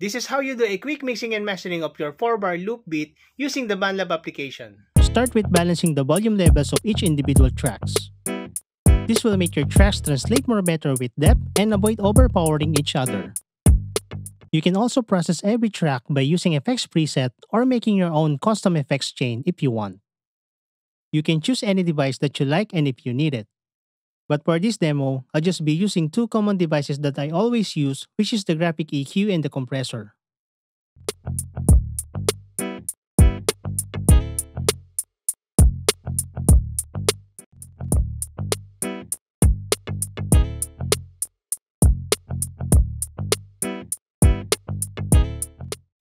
This is how you do a quick mixing and mastering of your 4-bar loop beat using the BandLab application. Start with balancing the volume levels of each individual tracks. This will make your tracks translate more better with depth and avoid overpowering each other. You can also process every track by using effects preset or making your own custom effects chain if you want. You can choose any device that you like and if you need it. But for this demo, I'll just be using two common devices that I always use, which is the graphic EQ and the compressor.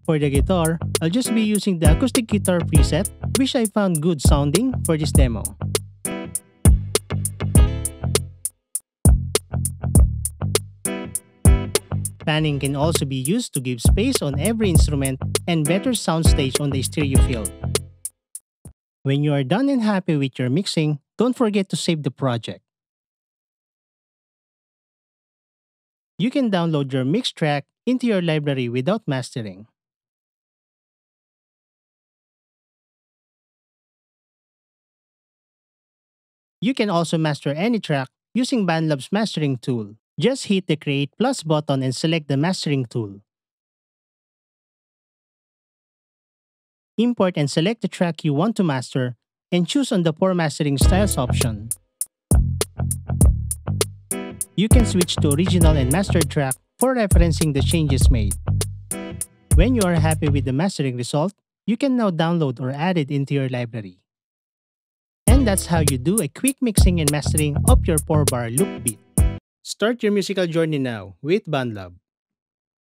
For the guitar, I'll just be using the acoustic guitar preset, which I found good sounding for this demo. Panning can also be used to give space on every instrument and better soundstage on the stereo field. When you are done and happy with your mixing, don't forget to save the project. You can download your mix track into your library without mastering. You can also master any track using BandLab's mastering tool. Just hit the Create Plus button and select the mastering tool. Import and select the track you want to master and choose on the Pour Mastering Styles option. You can switch to original and mastered track for referencing the changes made. When you are happy with the mastering result, you can now download or add it into your library. And that's how you do a quick mixing and mastering of your 4-bar loop beat. Start your musical journey now with BandLab.